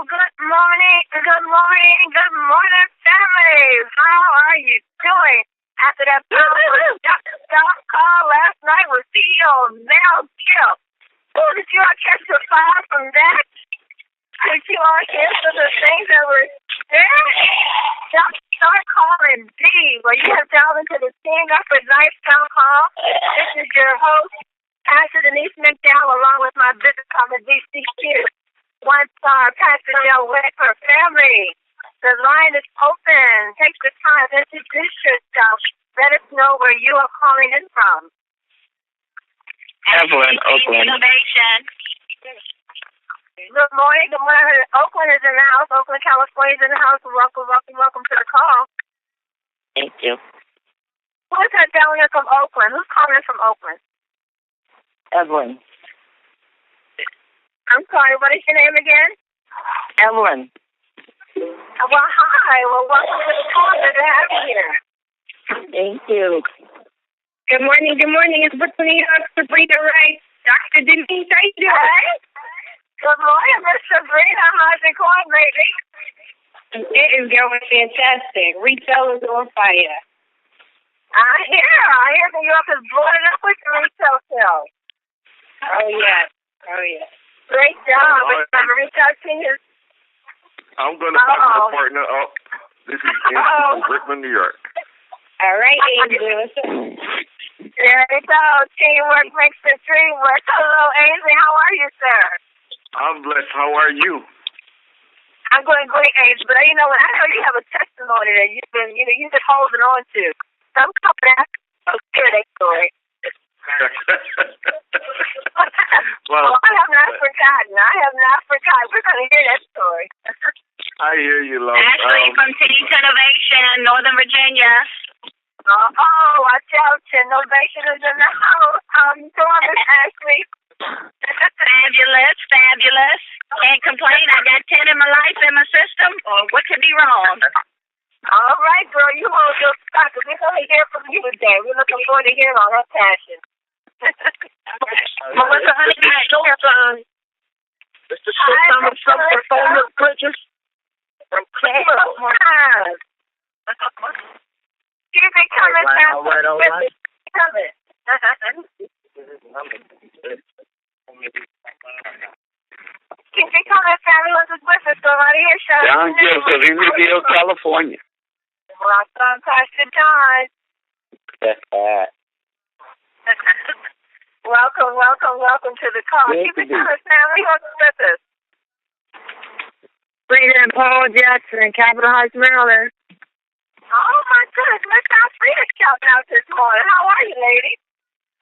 good morning, families. How are you doing? After that stop call last night with CEO Mel Gill. Oh, did you all catch the fire from that? Did you all hear some of the things that were there? Start calling D, where you have dialed into the King Up at Night Town Hall. This is your host, Pastor Denise McDowell, along with my business partner, DCQ. One star, Pastor Del Whitener. Family, the line is open. Take the time, introduce yourself. Let us know where you are calling in from. Evelyn, Oakland. Innovation. Good morning. Oakland is in the house. Oakland, California is in the house. Welcome to the call. Thank you. Who is that dialing in from Oakland? Who's calling in from Oakland? Evelyn. I'm sorry, what is your name again? Evelyn. Well, hi. Well, welcome to the call. Good to have you here. Thank you. Good morning. It's Brittany Sabrina Rice. Dr. Denise, how you doing? Hey. Good morning, Miss Sabrina. How's it going, baby? It is going fantastic. Retail is on fire. I hear New York is blowing up with the retail sales. Oh, yeah. Great job. Retail team is... I'm going to put my partner up. This is Angel from Brooklyn, New York. All right, Angel. There you go. Teamwork makes the dream work. Hello, Ainsley. How are you, sir? I'm blessed. How are you? I'm doing great, Ainsley. But you know what? I know you have a testimony that you've been holding on to. So I'm coming back. I'll share that story. Well, I have not forgotten. We're going to hear that story. I hear you, love. Ashley from Teach Innovation, Northern Virginia. Watch out. Innovation is in the house. How you doing, Miss Ashley? Fabulous. Can't complain. I got 10 in my life, in my system. Or what could be wrong? All right, girl. You hold your spot. We're going to hear from you today. We're looking forward to hearing all her passion. Melissa, honey, It's the short time of some portfolio purchase from Cleveland. Keep it coming, all right. Coming. Keep it coming, family. What's with us? Go right here, show. John Gibbs of India, California. Welcome, Pastor John. That's bad. Welcome to the call. Yes, Keep it coming, family. What's with us? Frida and Paul Jackson, Capitol Heights, Maryland. Oh, my goodness. Miss Frida shouting out this morning. How are you, lady?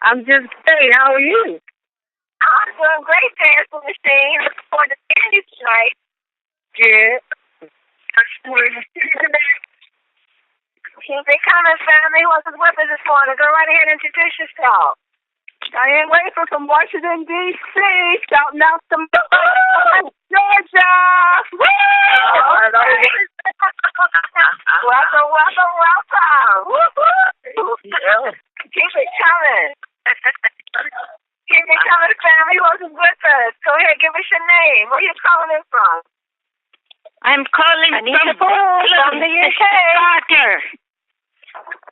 I'm just great. How are you? I'm doing great, dancing machine. Looking forward to seeing you tonight. Good. Keep it coming, family. What's with us this morning? Go right ahead and introduce yourself. Diane Wafer from Washington, D.C., shouting out some Georgia! Woo! Welcome. Yeah. Keep it coming. Keep it coming, family. What's with us? Go ahead, give us your name. Where are you calling in from? I'm calling from the UK. Carter.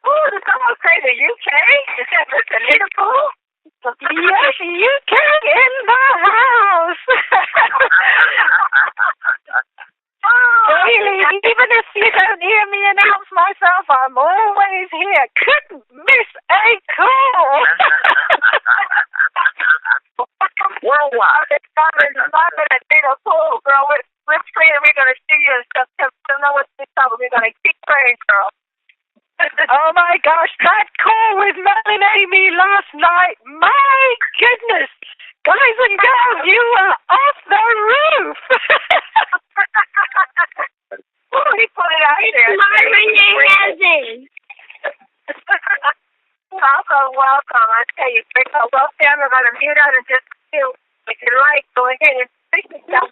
Ooh, did someone say the UK? Is that Mr. Liverpool? Yes, UK in the house. Really, even if you don't hear me announce myself, I'm always here. Couldn't miss a call. Worldwide. It's not at Liverpool, girl. We're praying we're going to see you and stuff. I don't know what to talk about. We're going to keep praying, girl. Oh my gosh, that call with Mel and Amy last night. My goodness. Guys and girls, you were off the roof. Oh, he put it out there. Welcome. I tell you, well, family, we're going to mute out and just feel, if you like, go ahead and speak yourself.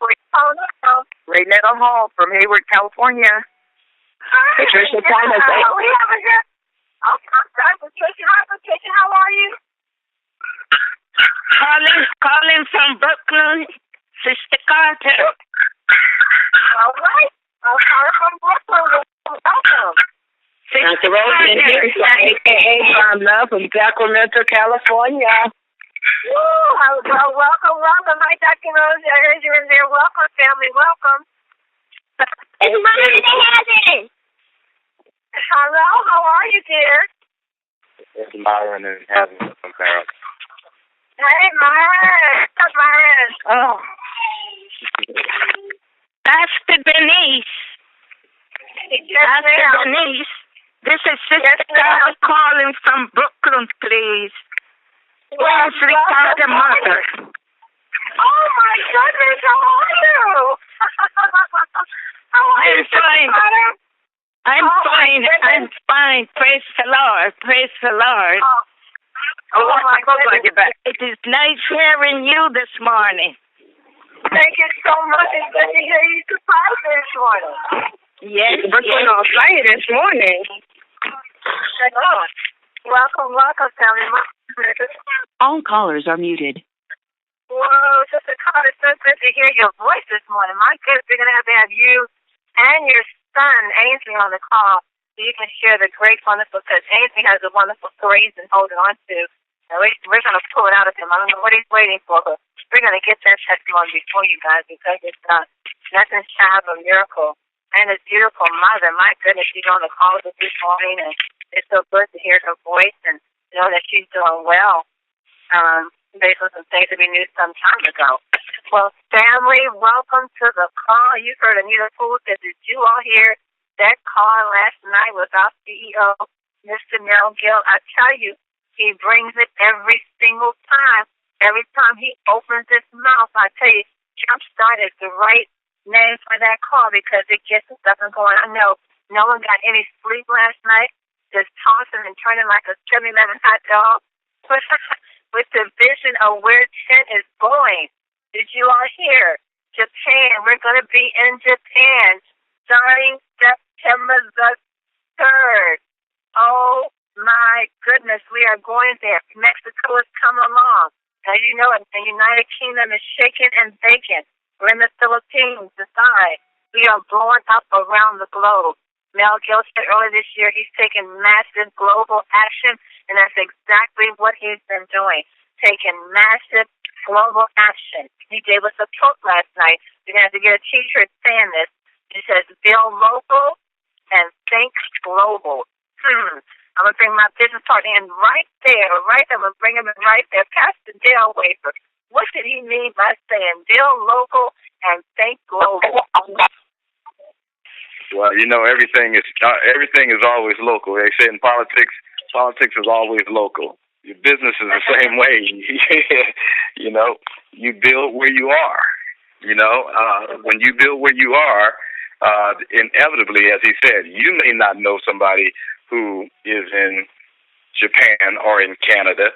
Raynetta Hall from Hayward, California. Patricia Thomas. We have a here. Oh, I'm sorry, Patricia. Hi, Patricia. How are you? Calling from Brooklyn, Sister Carter. Mr. Rosen here, a.k.a. Farm Love from Sacramento, California. Woo! Well, welcome. Hi, Dr. Rose. I heard you in there. Welcome, family. Welcome. It's Mom in heaven. Hello. How are you, dear? It's Myron in heaven from Paris. Hey, Myron. What's Myron? Oh. Pastor Denise. Yes, ma'am. Denise. This is Sister Carol calling from Brooklyn, please. Where's Ricardo's mother? Oh, my goodness. How are you? How are you, fine. I'm fine. I'm fine. Praise the Lord. Praise the Lord. Oh my goodness. It is nice hearing you this morning. Thank you so much. It's good to hear you surprised this morning. Yes. Brooklyn on fire this morning. Welcome, family. All callers are muted. Whoa, Sister Carter, so good to hear your voice this morning. My goodness, we're going to have you and your son, Ainsley, on the call so you can share the great, wonderful, because Ainsley has a wonderful story he's been holding on to. And we're going to pull it out of him. I don't know what he's waiting for, but we're going to get that testimony before you guys because it's nothing shy of a miracle. And his beautiful mother, my goodness, she's on the call with us this morning, and it's so good to hear her voice and know that she's doing well. Based on some things that we knew some time ago. Well, family, welcome to the call. You heard Anita Poole said, did you all hear that call last night with our CEO, Mr. Mel Gill? I tell you, he brings it every single time. Every time he opens his mouth, I tell you, Jumpstart is the right name for that call because it gets us up and going. I know no one got any sleep last night, just tossing and turning like a 7-Eleven hot dog. With the vision of where 10 is going. Did you all hear? Japan. We're going to be in Japan starting September the 3rd. Oh, my goodness. We are going there. Mexico is coming along. As you know, the United Kingdom is shaking and baking. We're in the Philippines, the side. We are blowing up around the globe. Mel Gill said earlier this year he's taking massive global action, and that's exactly what he's been doing, taking massive global action. He gave us a quote last night. You're going to have to get a T-shirt saying this. It says, build local and think global. I'm going to bring my business partner in right there. I'm going to bring him in right there. Pastor Dale Wafer. What did he mean by saying build local and think global? Well, you know, everything is always local. They say in politics is always local. Your business is the same way. You know, you build where you are. You know, when you build where you are, inevitably, as he said, you may not know somebody who is in Japan or in Canada,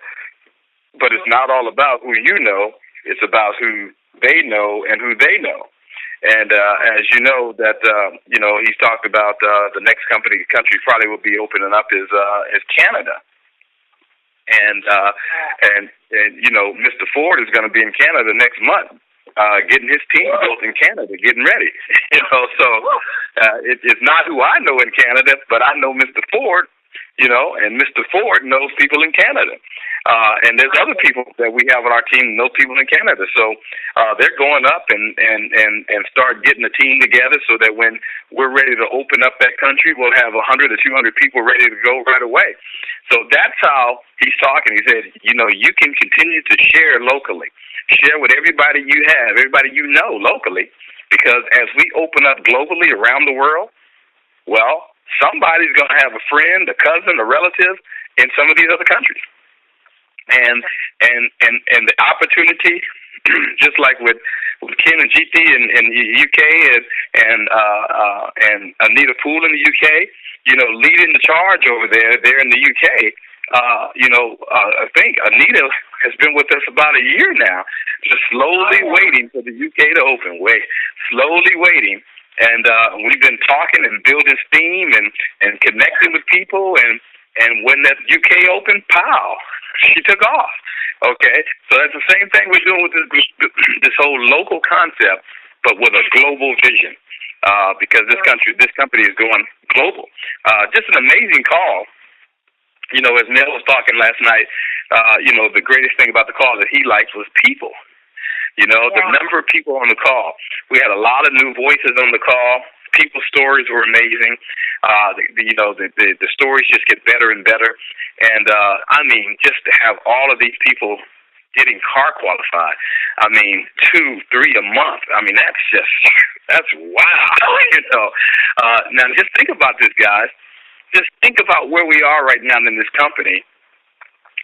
but it's not all about who you know. It's about who they know and who they know. And as you know, that you know, he's talked about the next country probably will be opening up is Canada, and you know, Mr. Ford is going to be in Canada next month, getting his team built in Canada, getting ready. You know, so it's not who I know in Canada, but I know Mr. Ford. You know, and Mr. Ford knows people in Canada. And there's other people that we have on our team know people in Canada. So they're going up and start getting a team together so that when we're ready to open up that country, we'll have 100 or 200 people ready to go right away. So that's how he's talking. He said, you know, you can continue to share locally. Share with everybody you have, everybody you know locally, because as we open up globally around the world, well, somebody's going to have a friend, a cousin, a relative in some of these other countries. And the opportunity, just like with Ken and GT in the UK and Anita Poole in the UK, you know, leading the charge over there in the UK. You know, I think Anita has been with us about a year now, just slowly waiting for the UK to open. Slowly waiting. And we've been talking and building steam and connecting with people. And when that UK opened, pow, she took off. Okay? So that's the same thing we're doing with this whole local concept, but with a global vision. because this company is going global. Just an amazing call. You know, as Mel was talking last night, you know, the greatest thing about the call that he liked was people. You know, the number of people on the call. We had a lot of new voices on the call. People's stories were amazing. The stories just get better and better. And, I mean, just to have all of these people getting car qualified, I mean, 2, 3 a month. I mean, that's wow. You know, now just think about this, guys. Just think about where we are right now in this company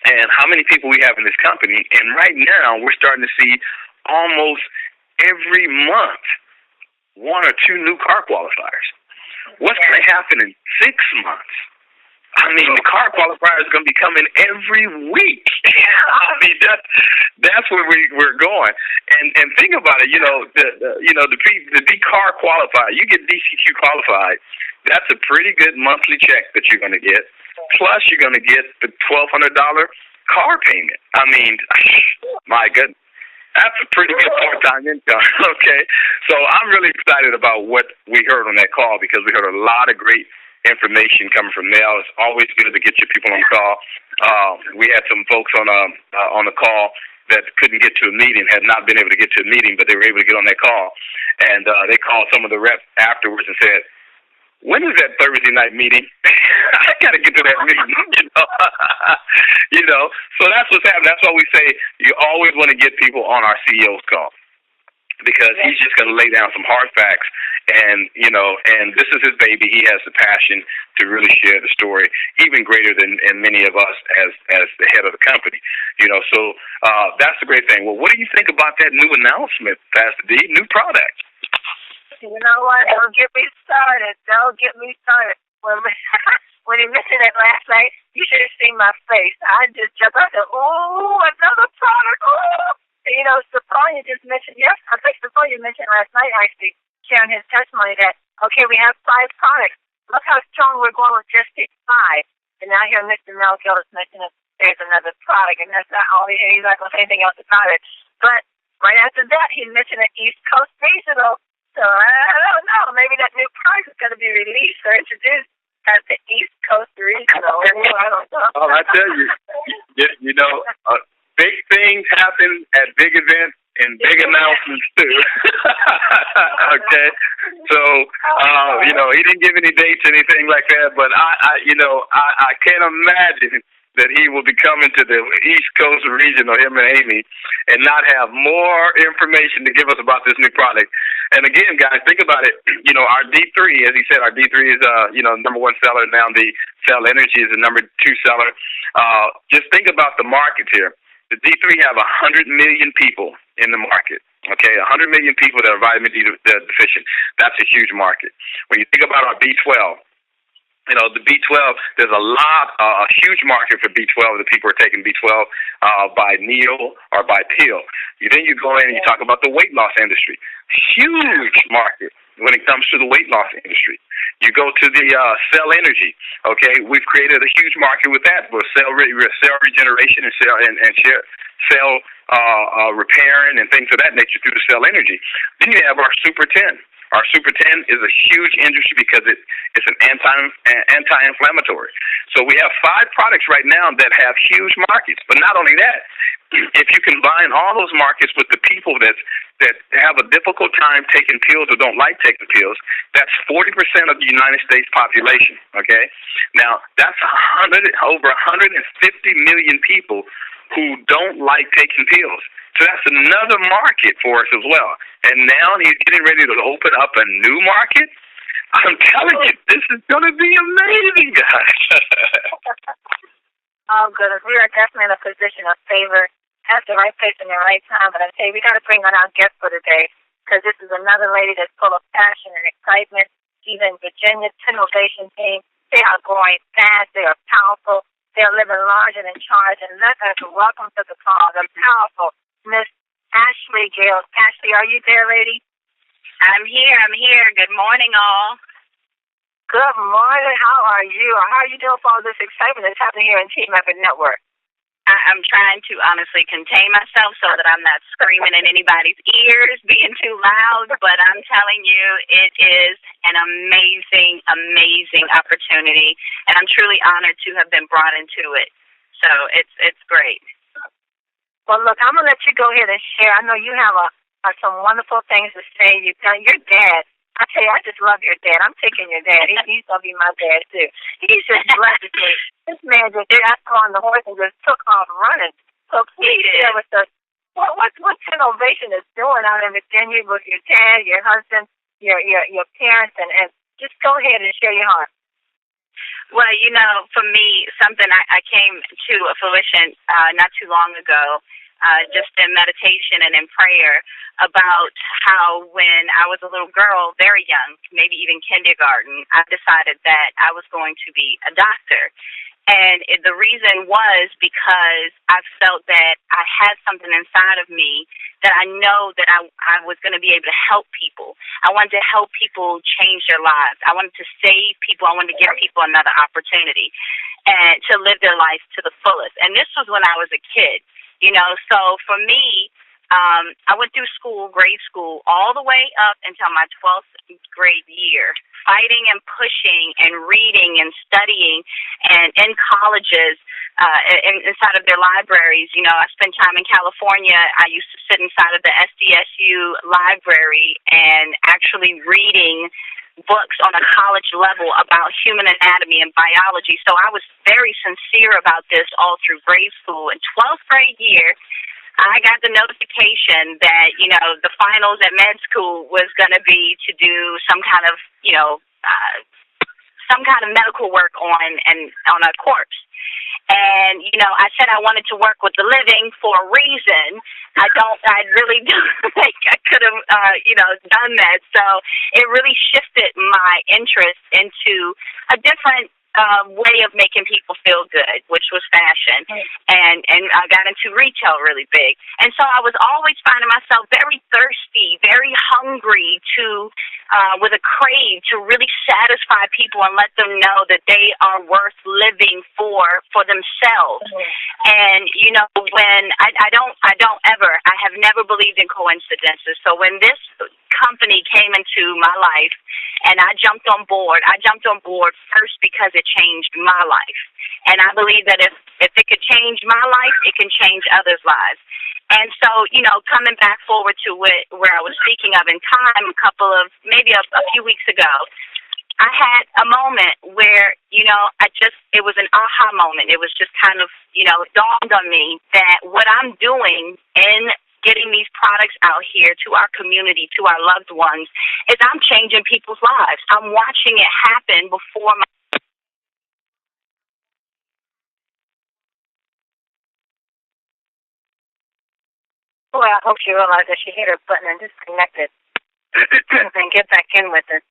and how many people we have in this company. And right now we're starting to see almost every month 1 or 2 new car qualifiers. What's going to happen in 6 months? I mean, the car qualifier is going to be coming every week. I mean, that's where we're going. And think about it. You know, the be car qualified. You get DCQ qualified. That's a pretty good monthly check that you're going to get. Plus, you're going to get the $1,200 car payment. I mean, my goodness. That's a pretty good part-time income, okay? So I'm really excited about what we heard on that call because we heard a lot of great information coming from Mel. It's always good to get your people on the call. We had some folks on the call that couldn't get to a meeting, had not been able to get to a meeting, but they were able to get on that call. And they called some of the reps afterwards and said, when is that Thursday night meeting? I got to get to that meeting, you know. So that's what's happening. That's why we say you always want to get people on our CEO's call because he's just going to lay down some hard facts. And, you know, and this is his baby. He has the passion to really share the story, even greater than many of us as the head of the company. You know, so that's the great thing. Well, what do you think about that new announcement, Pastor D, new product? You know what? Don't get me started. When he mentioned it last night, you should have seen my face. I just jumped out and said, oh, another product. Oh. And, you know, Stephania just mentioned, I think Stephania mentioned last night, actually, sharing his testimony that, okay, we have 5 products. Look how strong we're going with just 5. And now here Mr. Mel Gillis mentioned that there's another product, and that's not all he's not going to say anything else about it. But right after that, he mentioned an East Coast regional. So I don't know. Maybe that new product is going to be released or introduced at the East Coast regional. I don't know. Oh, I tell you, you know, big things happen at big events and big announcements too. Okay, so you know, he didn't give any dates or anything like that, but I can't imagine that he will be coming to the East Coast regional, him and Amy, and not have more information to give us about this new product. And again, guys, think about it. You know, our D3, as he said, our D3 is number 1 seller. Now the Cell Energy is the number 2 seller. Just think about the markets here. The D3 have 100 million people in the market. Okay, 100 million people that are vitamin D deficient. That's a huge market. When you think about our B12, you know, the B12, there's a huge market for B12 that people are taking B12 by meal or by pill. Then you go in and you talk about the weight loss industry. Huge market when it comes to the weight loss industry. You go to the cell energy, okay? We've created a huge market with that, with cell regeneration and cell repairing and things of that nature through the cell energy. Then you have our Super 10. Our Super 10 is a huge industry because it's an anti-inflammatory. So we have 5 products right now that have huge markets. But not only that, if you combine all those markets with the people that have a difficult time taking pills or don't like taking pills, that's 40% of the United States population, okay? Now, that's over 150 million people who don't like taking pills. So that's another market for us as well. And now he's getting ready to open up a new market. I'm telling you, this is going to be amazing, guys. Oh, goodness. We are definitely in a position of favor at the right place and the right time. But I tell you, we got to bring on our guest for today because this is another lady that's full of passion and excitement. She's in Virginia's innovation team. They are growing fast. They are powerful. They are living large and in charge. And let us welcome to the call the powerful Miss Ashley Gales. Ashley, are you there, lady? I'm here. Good morning, all. Good morning. How are you? How are you doing for all this excitement that's happening here in Team Effort Network? I'm trying to honestly contain myself so that I'm not screaming in anybody's ears, being too loud, but I'm telling you, it is an amazing, amazing opportunity, and I'm truly honored to have been brought into it. So it's great. Well, look, I'm going to let you go ahead and share. I know you have some wonderful things to say. You've done your dad. I tell you, I just love your dad. I'm taking your dad. He's going to be my dad, too. He's just blessed me. This man just got on the horse and just took off running. So please share with us what innovation is doing out in Virginia with your dad, your husband, your parents, and just go ahead and share your heart. Well, you know, for me, something I came to a fruition not too long ago, just in meditation and in prayer, about how when I was a little girl, very young, maybe even kindergarten, I decided that I was going to be a doctor. And the reason was because I felt that I had something inside of me that I know that I was going to be able to help people. I wanted to help people change their lives. I wanted to save people. I wanted to give people another opportunity and to live their life to the fullest. And this was when I was a kid, you know. So for me, I went through school, grade school, all the way up until my 12th grade year, fighting and pushing and reading and studying, and in colleges, inside of their libraries. You know, I spent time in California. I used to sit inside of the SDSU library and actually reading books on a college level about human anatomy and biology. So I was very sincere about this all through grade school. In 12th grade year, I got the notification that, you know, the finals at med school was going to be to do some kind of, you know, some kind of medical work on a corpse. And, you know, I said I wanted to work with the living for a reason. I really don't think I could have, you know, done that. So it really shifted my interest into a different way of making people feel good, which was fashion, and I got into retail really big. And so I was always finding myself very thirsty, very hungry with a crave to really satisfy people and let them know that they are worth living for themselves. And, you know, when I have never believed in coincidences. So when this company came into my life and I jumped on board first because it changed my life. And I believe that if it could change my life, it can change others' lives. And so, you know, coming back forward to where I was speaking of in time, maybe a few weeks ago, I had a moment where, you know, it was an aha moment. It was just kind of, you know, it dawned on me that what I'm doing in getting these products out here to our community, to our loved ones, is I'm changing people's lives. I'm watching it happen before my... Boy, I hope she realized that she hit her button and disconnected and get back in with it.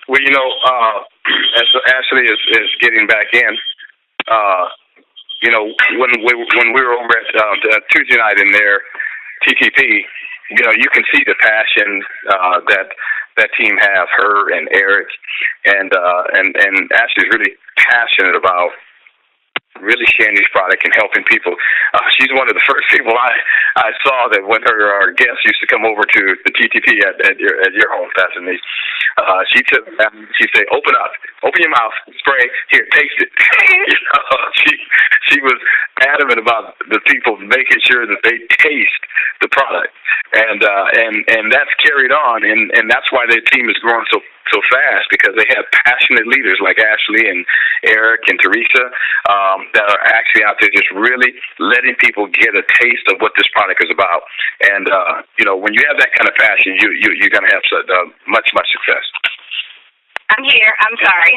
Well, you know, as Ashley is getting back in, you know, when we were over at Tuesday night in their TTP, you know, you can see the passion that team has, her and Eric, and Ashley's really passionate about really sharing these products and helping people. She's one of the first people I saw that when our guests used to come over to the TTP at your home, Pastor Denise. She'd say, open your mouth, spray, here, taste it. You know, she was adamant about the people making sure that they taste the product, and that's carried on, and that's why their team is growing so fast, because they have passionate leaders like Ashley and Eric and Teresa that are actually out there just really letting people get a taste of what this product is about. And you know, when you have that kind of passion, you're going to have much success. I'm here. I'm sorry.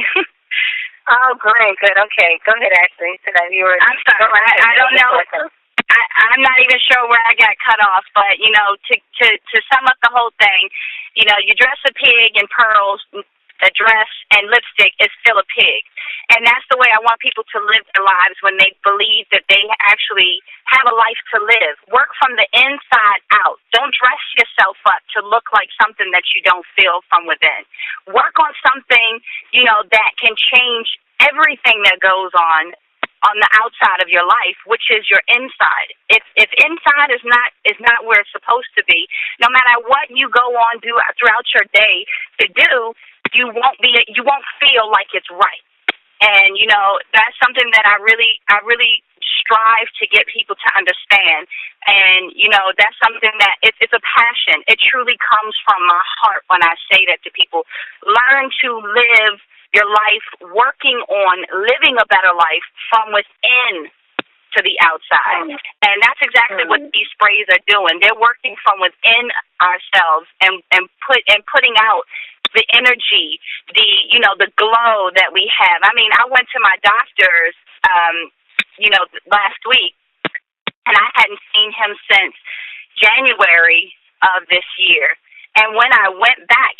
Oh, great, good. Okay, go ahead, Ashley. I'm sorry. I don't know. I'm not even sure where I got cut off, but, you know, to sum up the whole thing, you know, you dress a pig in pearls a dress, and lipstick is still a pig. And that's the way I want people to live their lives when they believe that they actually have a life to live. Work from the inside out. Don't dress yourself up to look like something that you don't feel from within. Work on something, that can change everything that goes on the outside of your life, which is your inside. If inside is not where it's supposed to be, no matter what you go on do throughout your day to do, you won't feel like it's right. And that's something that I really strive to get people to understand. And that's something that it's a passion. It truly comes from my heart when I say that to people. Learn to live your life working on living a better life from within to the outside. And that's exactly what these sprays are doing. They're working from within ourselves and putting out the energy, the glow that we have. I mean, I went to my doctor's, last week, and I hadn't seen him since January of this year. And when I went back,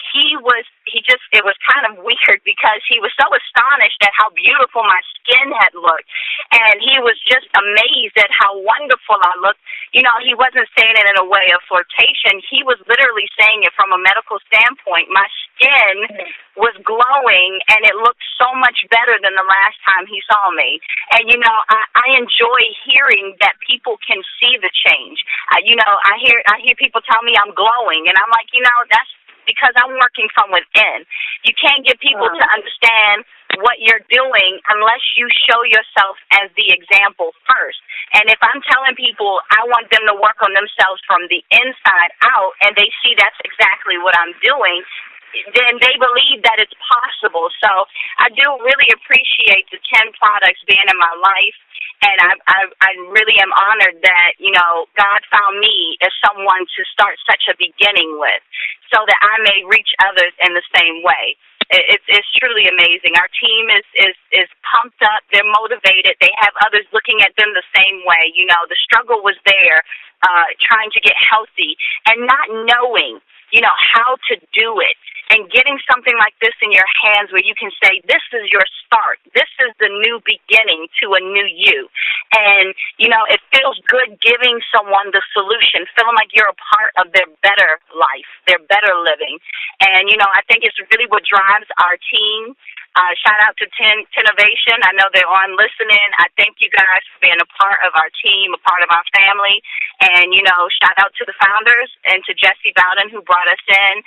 it was kind of weird because he was so astonished at how beautiful my skin had looked. And he was just amazed at how wonderful I looked. He wasn't saying it in a way of flirtation. He was literally saying it from a medical standpoint. My skin was glowing, and it looked so much better than the last time he saw me. And, I enjoy hearing that people can see the change. I hear people tell me I'm glowing, and I'm like, that's because I'm working from within. You can't get people to understand what you're doing unless you show yourself as the example first. And if I'm telling people I want them to work on themselves from the inside out, and they see that's exactly what I'm doing, then they believe that it's possible. So I do really appreciate the 10 products being in my life, and I really am honored that, God found me as someone to start such a beginning with so that I may reach others in the same way. It's truly amazing. Our team is pumped up. They're motivated. They have others looking at them the same way. The struggle was there, trying to get healthy and not knowing, how to do it. And getting something like this in your hands where you can say, this is your start. This is the new beginning to a new you. And, it feels good giving someone the solution, feeling like you're a part of their better life, their better living. And, I think it's really what drives our team. Shout out to Tinnovation. I know they're on listening. I thank you guys for being a part of our team, a part of our family. And, shout out to the founders and to Jesse Bowden who brought us in.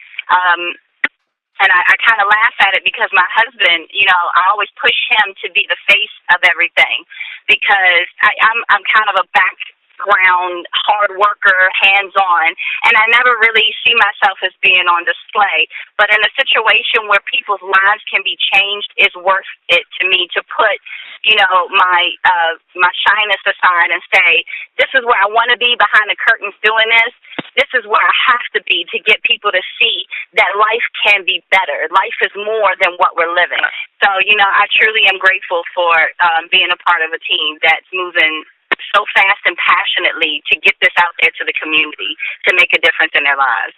And I kind of laugh at it because my husband, I always push him to be the face of everything because I'm kind of a background hard worker, hands-on, and I never really see myself as being on display. But in a situation where people's lives can be changed, it's worth it to me to put, my shyness aside and say, this is where I want to be behind the curtains doing this. This is where I have to be to get people to see that life can be better. Life is more than what we're living. So, I truly am grateful for being a part of a team that's moving so fast and passionately to get this out there to the community to make a difference in their lives.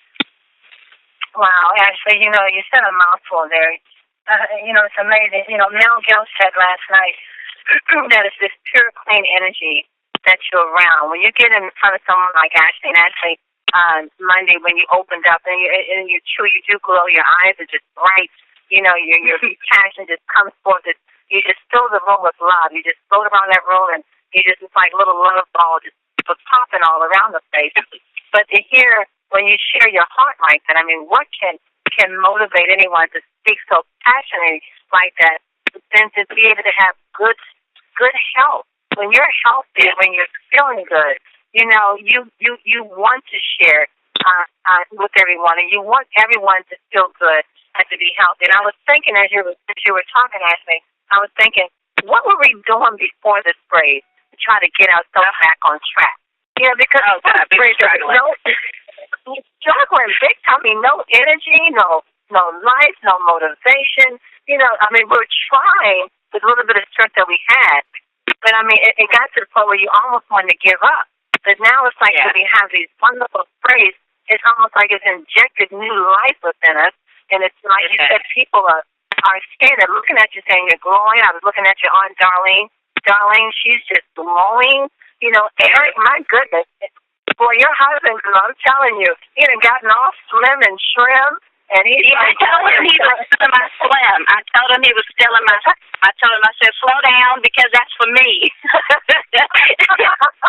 Wow, Ashley, you said a mouthful there. It's amazing. Mel Gill said last night that it's this pure, clean energy that you're around. When you get in front of someone like Ashley, and Ashley, Monday when you opened up and you do glow, your eyes are just bright, your passion just comes forth. You just fill the room with love. You just float around that room and it's like a little love ball just popping all around the place. But to hear when you share your heart like that, what can motivate anyone to speak so passionately like that, than to be able to have good health? When you're healthy, when you're feeling good, you want to share with everyone, and you want everyone to feel good and to be healthy. And I was thinking as you were talking, Ashley, I was thinking, what were we doing before the sprays to try to get ourselves back on track? Because struggling big time. No energy, no life, no motivation. We're trying with a little bit of strength that we had, but it got to the point where you almost wanted to give up. But now it's like when we have these wonderful sprays, it's almost like it's injected new life within us, And it's like you said, people are standing looking at you saying you're glowing. I was looking at your Aunt Darlene. Darlene, she's just glowing. You know, Eric, my goodness. Boy, your husband, I'm telling you, he done gotten all slim and trim. And I told him he was stealing my slim. I told him he was stealing my. I told him, I said, slow down because that's for me.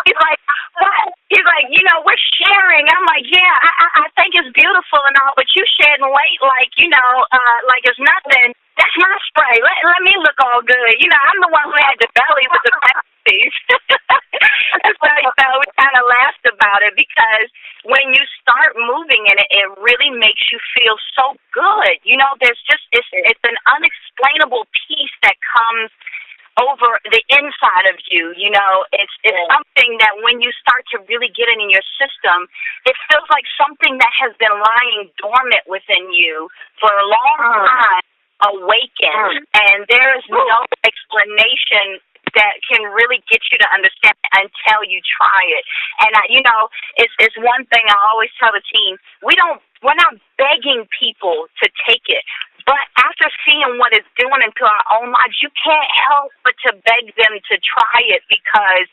He's like, what? He's like, you know, we're sharing. I'm like, yeah, I think it's beautiful and all, but you shedding weight like, you know, like it's nothing. That's my spray. Let me look all good. You know, I'm the one who had the belly with the pasties. So we kind of laughed about it because when you start moving in it, it really makes you feel so good. You know, there's just, it's an unexplainable peace that comes over the inside of you. You know, it's something that when you start to really get it in your system, it feels like something that has been lying dormant within you for a long time awaken, and there's no explanation that can really get you to understand until you try it. And you know, it's one thing I always tell the team: we're not begging people to take it, but after seeing what it's doing into our own lives, you can't help but to beg them to try it because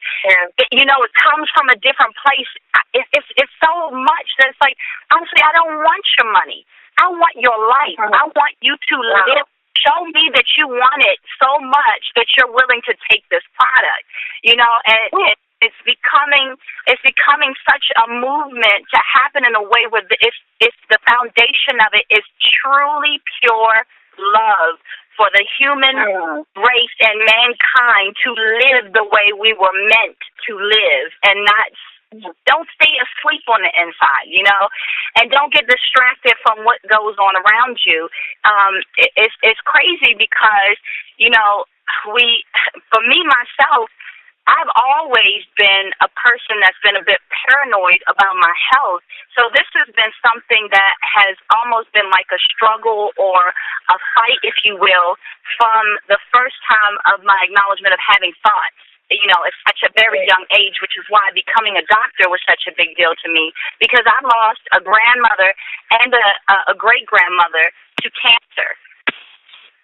you know, it comes from a different place. It's so much that it's like, honestly, I don't want your money. I want your life. I want you to live. Show me that you want it so much that you're willing to take this product. You know, and it's becoming such a movement to happen in a way where it's the foundation of it is truly pure love for the human race and mankind to live the way we were meant to live, and not. Don't stay asleep on the inside, you know, and don't get distracted from what goes on around you. It's crazy because, you know, for me, myself, I've always been a person that's been a bit paranoid about my health. So this has been something that has almost been like a struggle or a fight, if you will, from the first time of my acknowledgement of having thoughts. You know, at such a very young age, which is why becoming a doctor was such a big deal to me, because I lost a grandmother and a great-grandmother to cancer,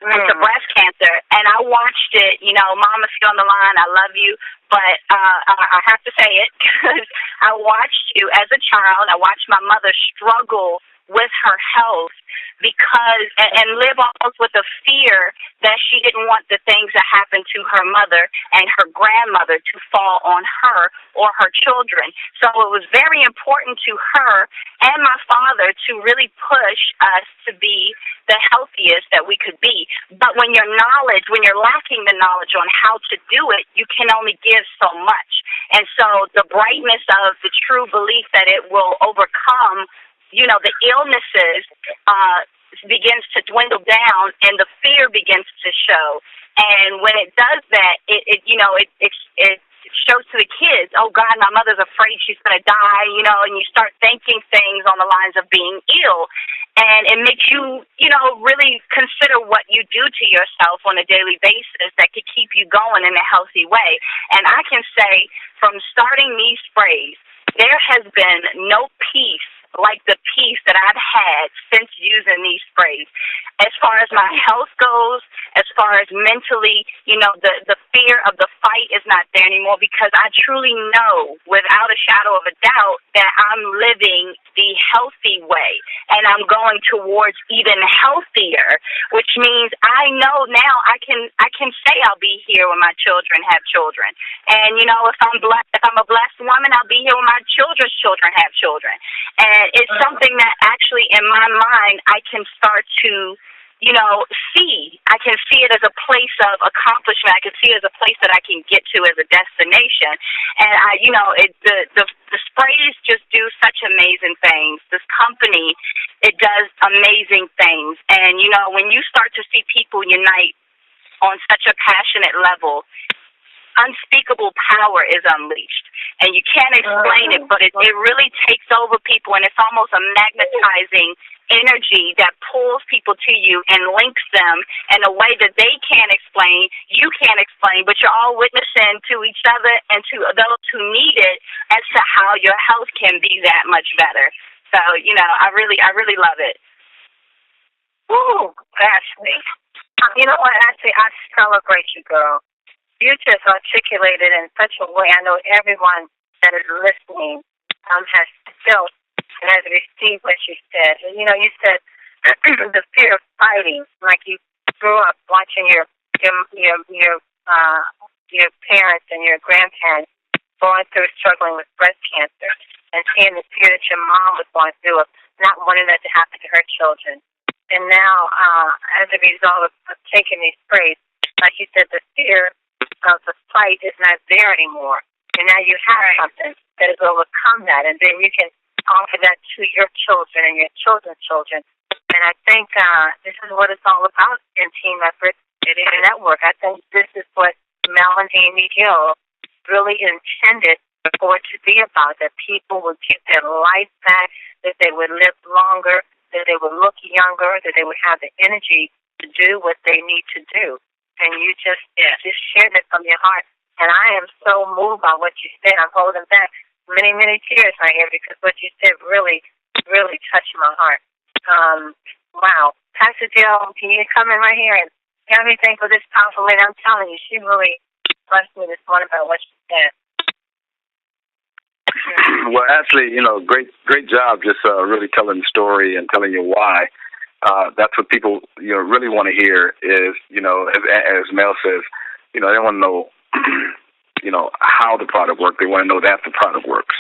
to breast cancer, and I watched it. You know, Mom, if you're on the line, I love you, but I have to say it because I watched you as a child. I watched my mother struggle with her health because and live almost with a fear that she didn't want the things that happened to her mother and her grandmother to fall on her or her children. So it was very important to her and my father to really push us to be the healthiest that we could be. But when you're lacking the knowledge on how to do it, you can only give so much. And so the brightness of the true belief that it will overcome, you know, the illnesses begins to dwindle down and the fear begins to show. And when it does that, it shows to the kids, oh, God, my mother's afraid she's going to die, you know, and you start thinking things on the lines of being ill. And it makes you, you know, really consider what you do to yourself on a daily basis that could keep you going in a healthy way. And I can say from starting these sprays, there has been no peace like the peace that I've had since using these sprays. As far as my health goes, as far as mentally, you know, the fear of the fight is not there anymore because I truly know without a shadow of a doubt that I'm living the healthy way and I'm going towards even healthier, which means I know now I can say I'll be here when my children have children. And, you know, if I'm a blessed woman, I'll be here when my children's children have children. And it's something that actually in my mind I can start to, you know, see. I can see it as a place of accomplishment. I can see it as a place that I can get to as a destination. And the sprays just do such amazing things. This company, it does amazing things. And, you know, when you start to see people unite on such a passionate level, unspeakable power is unleashed. And you can't explain it, but it really takes over people, and it's almost a magnetizing energy that pulls people to you and links them in a way that they can't explain, you can't explain, but you're all witnessing to each other and to those who need it as to how your health can be that much better. So, you know, I really love it. Ooh, Ashley. You know what, Ashley? I celebrate you, girl. You just articulated in such a way. I know everyone that is listening has felt and has received what you said. You know, you said the fear of fighting, like you grew up watching your parents and your grandparents going through struggling with breast cancer, and seeing the fear that your mom was going through of not wanting that to happen to her children. And now, as a result of taking these sprays, like you said, the fear of the fight is not there anymore. And now you have something that has overcome that, and then you can offer that to your children and your children's children. And I think this is what it's all about in team effort and network. I think this is what Mel and Amy Gill really intended for it to be about, that people would get their life back, that they would live longer, that they would look younger, that they would have the energy to do what they need to do. And you just shared it from your heart. And I am so moved by what you said. I'm holding back many, many tears right here because what you said really, really touched my heart. Wow. Pastor Jill, can you come in right here and have anything for this powerful lady? I'm telling you, she really blessed me this morning by what she said. Well, actually, great job just really telling the story and telling you why. That's what people, really want to hear is, as Mel says, they want to know, how the product works. They want to know that the product works,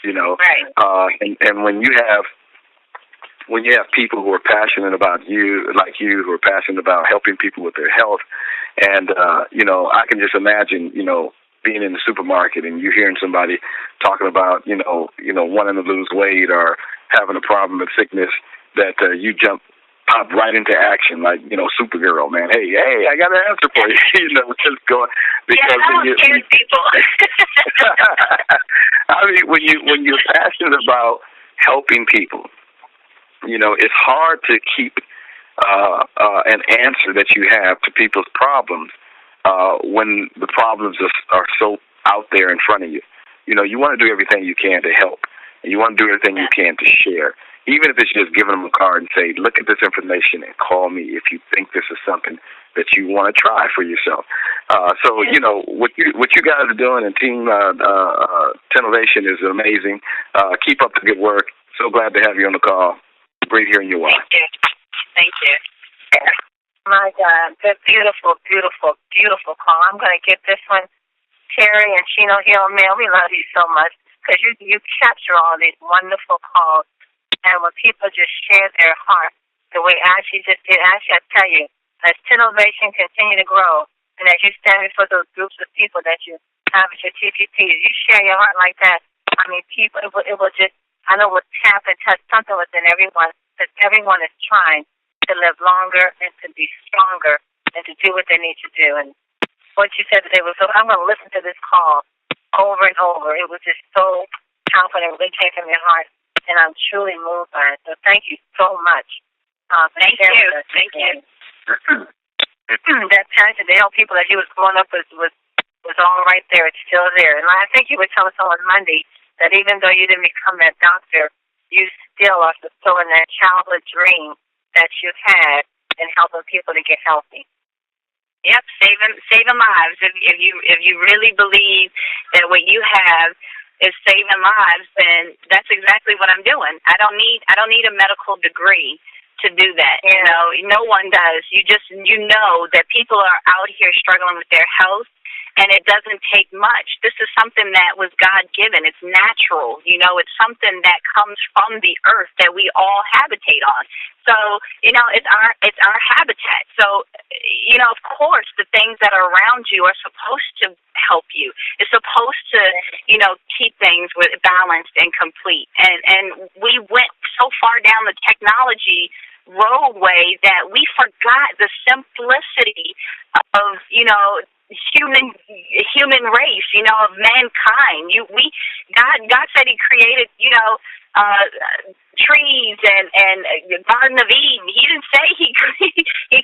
Right. And when you have people who are passionate about you, like you, who are passionate about helping people with their health, and, I can just imagine, being in the supermarket and you hearing somebody talking about, wanting to lose weight or having a problem with sickness, that you pop right into action, like, Supergirl, man. Hey, I got an answer for you. Just going because I don't scare people. I mean, when you're passionate about helping people, it's hard to keep an answer that you have to people's problems when the problems are so out there in front of you. You want to do everything you can to help, and you want to do everything you can to share, even if it's just giving them a card and say, look at this information and call me if you think this is something that you want to try for yourself. So, what you guys are doing in Team Innovation is amazing. Keep up the good work. So glad to have you on the call. Great hearing your wife. Thank you. My God, that beautiful, beautiful, beautiful call. I'm going to get this one. Terry and Chino Hill, man, we love you so much because you capture all these wonderful calls. And when people just share their heart, the way Ashley just did, Ashley, I tell you, as Innovation continue to grow, and as you stand before those groups of people that you have at your TPPs, you share your heart like that. I mean, people, it will just, I know, will tap and touch something within everyone, because everyone is trying to live longer and to be stronger and to do what they need to do. And what you said today was so, I'm going to listen to this call over and over. It was just so powerful and it really came from your heart, and I'm truly moved by it. So thank you so much. Thank you. Thank you. That passion to help people that you was growing up with was all right there. It's still there. And I think you were telling someone Monday that even though you didn't become that doctor, you still are fulfilling that childhood dream that you had in helping people to get healthy. Yep, saving lives. If you really believe that what you have is saving lives, then that's exactly what I'm doing. I don't need a medical degree to do that. Yeah. No one does. You know that people are out here struggling with their health, and it doesn't take much. This is something that was God-given. It's natural. It's something that comes from the earth that we all habitate on. So, it's our habitat. So, of course, the things that are around you are supposed to help you. It's supposed to, keep things balanced and complete. And we went so far down the technology roadway that we forgot the simplicity of, human race, of mankind. God said He created, trees and the Garden of Eden. He didn't say He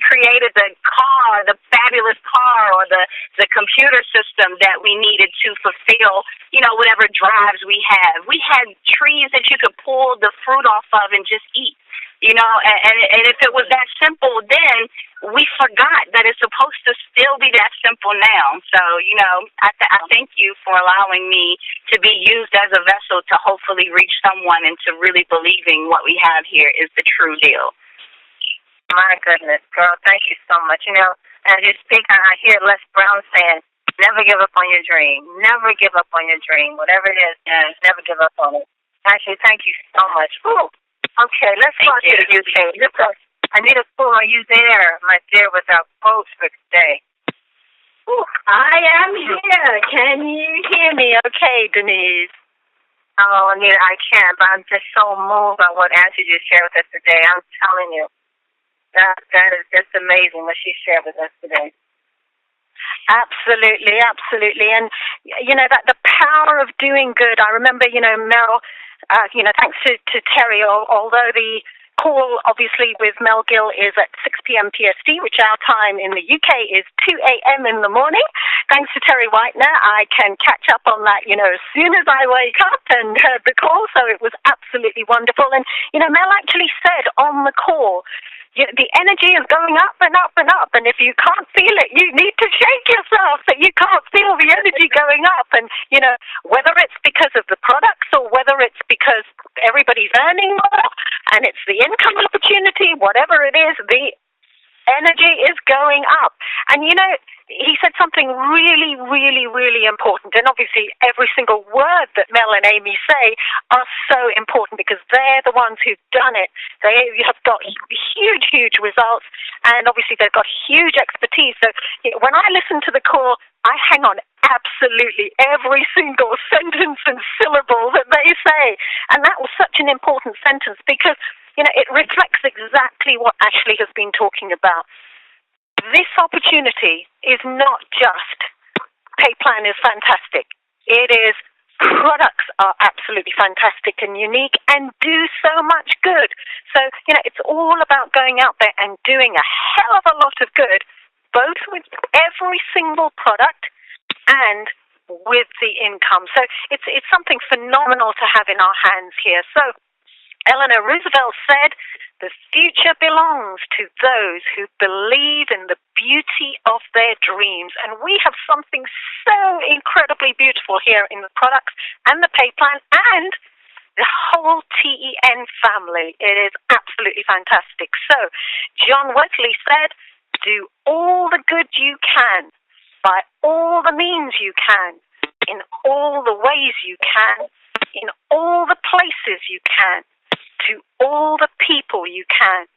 created the car, the fabulous car, or the computer system that we needed to fulfill, whatever drives we have. We had trees that you could pull the fruit off of and just eat. And if it was that simple then, we forgot that it's supposed to still be that simple now. So, I thank you for allowing me to be used as a vessel to hopefully reach someone into really believing what we have here is the true deal. My goodness, girl, thank you so much. As you speak, I hear Les Brown saying, never give up on your dream. Never give up on your dream. Whatever it is, never give up on it. Actually, thank you so much. Ooh. Okay, let's go to the UK. Anita Poole, are you there, my dear, with our quotes for today? Ooh, I am here. Can you hear me okay, Denise? Oh, Anita, I can, but I'm just so moved by what Ashley just shared with us today. I'm telling you, that is just amazing what she shared with us today. Absolutely, absolutely. And, that the power of doing good. I remember, Mel, thanks to Terry, although the call, obviously, with Mel Gill is at 6 p.m. PST, which our time in the UK is 2 a.m. in the morning. Thanks to Terry Whitener, I can catch up on that, as soon as I wake up and heard the call. So it was absolutely wonderful. And, Mel actually said on the call, the energy is going up and up and up, and if you can't feel it, you need to shake yourself so you can't feel the energy going up. And, whether it's because of the products or whether it's because everybody's earning more and it's the income opportunity, whatever it is, the energy is going up. And, he said something really, really, really important. And obviously every single word that Mel and Amy say are so important because they're the ones who've done it. They have got huge, huge results, and obviously they've got huge expertise. So when I listen to the call, I hang on absolutely every single sentence and syllable that they say. And that was such an important sentence because, it reflects exactly what Ashley has been talking about. This opportunity is not just pay plan is fantastic. It is products are absolutely fantastic and unique and do so much good. So, it's all about going out there and doing a hell of a lot of good, both with every single product and with the income. So it's something phenomenal to have in our hands here. So Eleanor Roosevelt said, "The future belongs to those who believe in the beauty of their dreams." And we have something so incredibly beautiful here in the products and the pay plan and the whole TEN family. It is absolutely fantastic. So John Wesley said, "Do all the good you can, by all the means you can, in all the ways you can, in all the places you can, to all the people you can,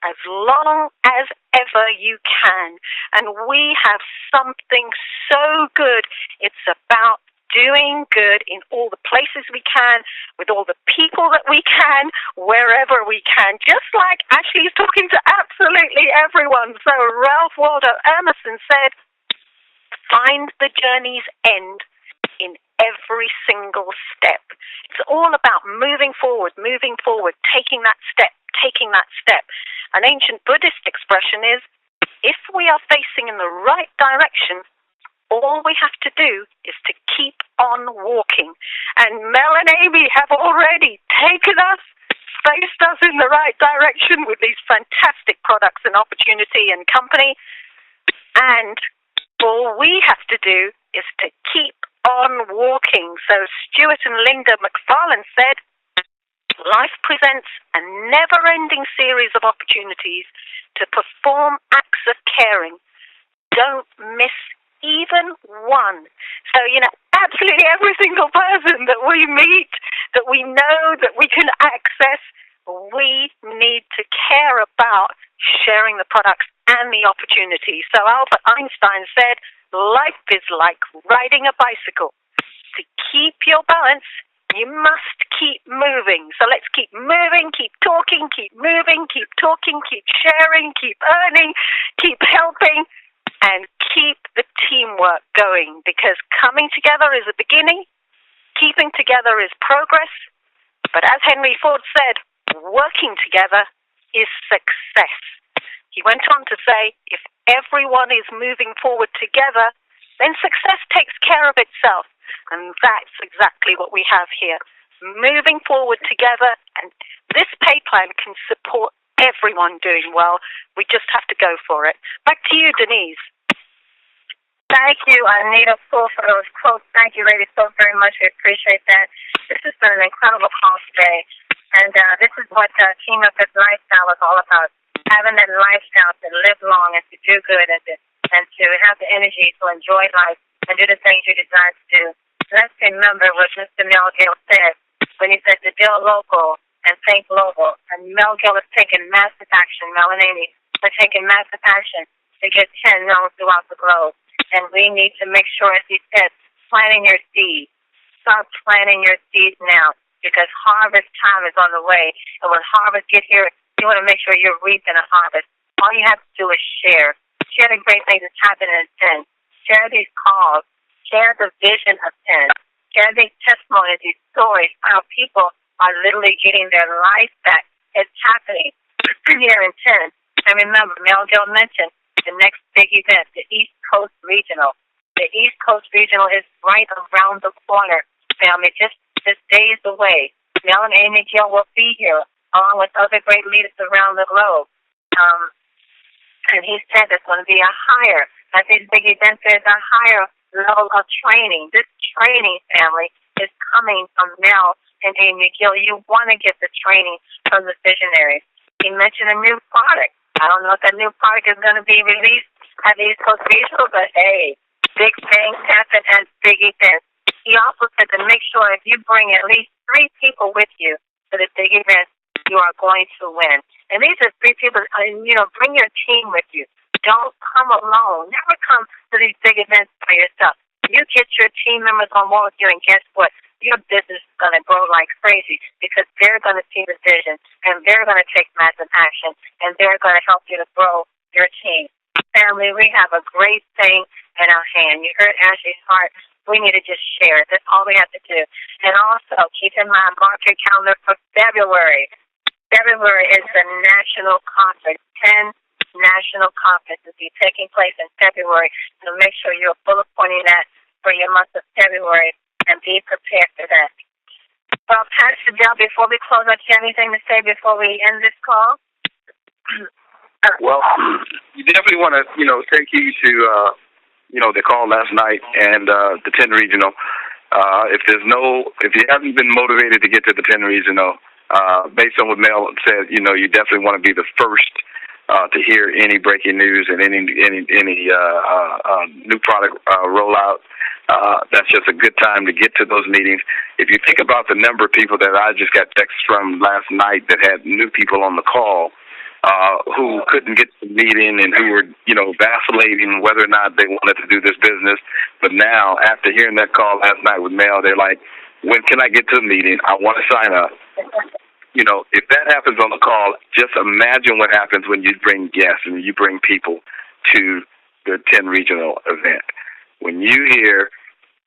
as long as ever you can." And we have something so good. It's about doing good in all the places we can, with all the people that we can, wherever we can, just like Ashley's talking to absolutely everyone. So Ralph Waldo Emerson said, "Find the journey's end in every single step." It's all about moving forward, taking that step. An ancient Buddhist expression is, if we are facing in the right direction, all we have to do is to keep on walking. And Mel and Amy have already taken us, faced us in the right direction with these fantastic products and opportunity and company. And all we have to do is to keep on walking. So Stuart and Linda McFarlane said, "Life presents a never-ending series of opportunities to perform acts of caring. Don't miss even one." So, absolutely every single person that we meet, that we know, that we can access, we need to care about sharing the products and the opportunity. So Albert Einstein said, "Life is like riding a bicycle. To keep your balance, you must keep moving." So let's keep moving, keep talking, keep moving, keep talking, keep sharing, keep earning, keep helping, and keep the teamwork going. Because coming together is a beginning, keeping together is progress, but as Henry Ford said, working together is success. He went on to say, if everyone is moving forward together, then success takes care of itself. And that's exactly what we have here. moving forward together, and this pay plan can support everyone doing well. We just have to go for it. Back to you, Denise. Thank you, Anita Poole, for those quotes. Thank you, ladies, so very much. We appreciate that. This has been an incredible call today, and this is what Team Up This Lifestyle is all about, having that lifestyle to live long and to do good and to have the energy to enjoy life and do the things you desire to do. Let's remember what Mr. Mel Gill said when he said to deal local and think global. And Mel Gill is taking massive action, Mel and Amy are taking massive action to get 10 known throughout the globe. And we need to make sure, as he said, planting your seeds. Start planting your seeds now, because harvest time is on the way. And when harvest get here, you want to make sure you're reaping a harvest. All you have to do is share. Share the great things that's happening in 10. Share these calls. Share the vision of 10. Share these testimonies, these stories, how people are literally getting their life back. It's happening here in 10. And remember, Mel Gill mentioned the next big event, the East Coast Regional. The East Coast Regional is right around the corner, family, just days away. Mel and Amy Gill will be here, along with other great leaders around the globe. And he said there's going to be a higher, at these big events, there's a higher level of training. This training, family, is coming from Mel and Amy Gill. You want to get the training from the visionaries. He mentioned a new product. I don't know if that new product is going to be released at the East Coast Regional, but hey, big things happen at big events. He also said to make sure if you bring at least 3 people with you to the big event, you are going to win. And these are 3 people, bring your team with you. Don't come alone. Never come to these big events by yourself. You get your team members on board with you, and guess what? Your business is going to grow like crazy, because they're going to see the vision, and they're going to take massive action, and they're going to help you to grow your team. Family, we have a great thing in our hand. You heard Ashley's heart. We need to just share it. That's all we have to do. And also, keep in mind, mark your calendar for February. February is the national conference. 10 national conferences will be taking place in February. So make sure you're bullet pointing that for your month of February, and be prepared for that. Well, Pastor Dell, before we close out, do you have anything to say before we end this call? Well, you definitely want to, take heed to, the call last night and the 10 regional. If you haven't been motivated to get to the 10 regional, based on what Mel said, you definitely want to be the first to hear any breaking news and any new product rollout. That's just a good time to get to those meetings. If you think about the number of people that I just got texts from last night that had new people on the call who couldn't get to the meeting and who were, vacillating whether or not they wanted to do this business. But now, after hearing that call last night with Mel, they're like, when can I get to the meeting? I want to sign up. If that happens on the call, just imagine what happens when you bring guests and you bring people to the 10 regional event. When you hear,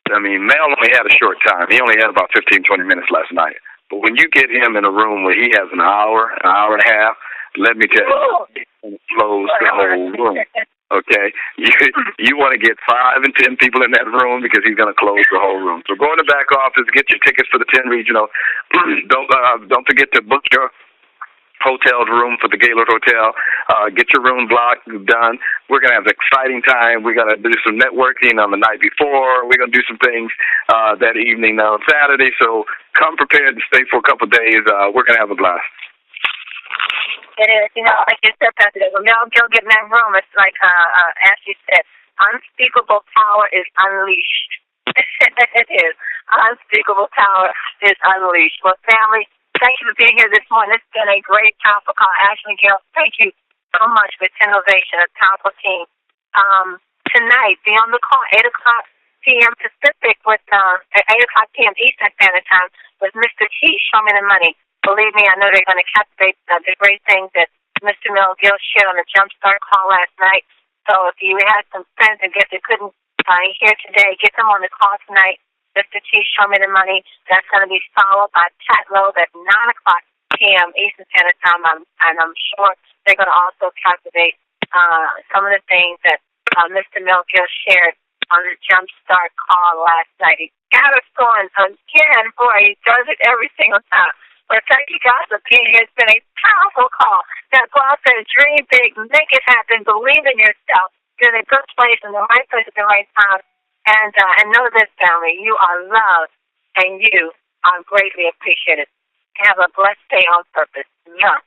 Mel only had a short time. He only had about 15, 20 minutes last night. But when you get him in a room where he has an hour and a half, let me tell you, he's going to close the whole room. Okay? You want to get 5 and 10 people in that room, because he's going to close the whole room. So go in the back office, get your tickets for the 10 regional. Don't forget to book your hotel room for the Gaylord Hotel. Get your room block done. We're going to have an exciting time. We're going to do some networking on the night before. We're going to do some things that evening on Saturday. So come prepared to stay for a couple of days. We're going to have a blast. It is, like you said, Pastor, when Mel Gill get in that room, it's like Ashley said, unspeakable power is unleashed. It is. Unspeakable power is unleashed. Well, family, thank you for being here this morning. It's been a great, powerful call. Ashley Gill, thank you so much for Innovation, a powerful team. Tonight, be on the call, 8 o'clock p.m. Pacific with 8 o'clock p.m. Eastern Standard Time with Mr. T. Show Me the Money. Believe me, I know they're going to captivate the great things that Mr. Mel Gill shared on the Jumpstart call last night. So if you had some friends that couldn't hear today, get them on the call tonight. Mr. T, Show Me the Money. That's going to be followed by Chat Load at 9 o'clock p.m. Eastern Standard Time. And I'm sure they're going to also captivate some of the things that Mr. Mel Gill shared on the Jumpstart call last night. He got us going again. Boy, he does it every single time. But thank you, God, for being here. It's been a powerful call. Now go out there, dream big, make it happen, believe in yourself. You're in a good place, in the right place at the right time. And know this, family, you are loved, and you are greatly appreciated. Have a blessed day on purpose. Yeah.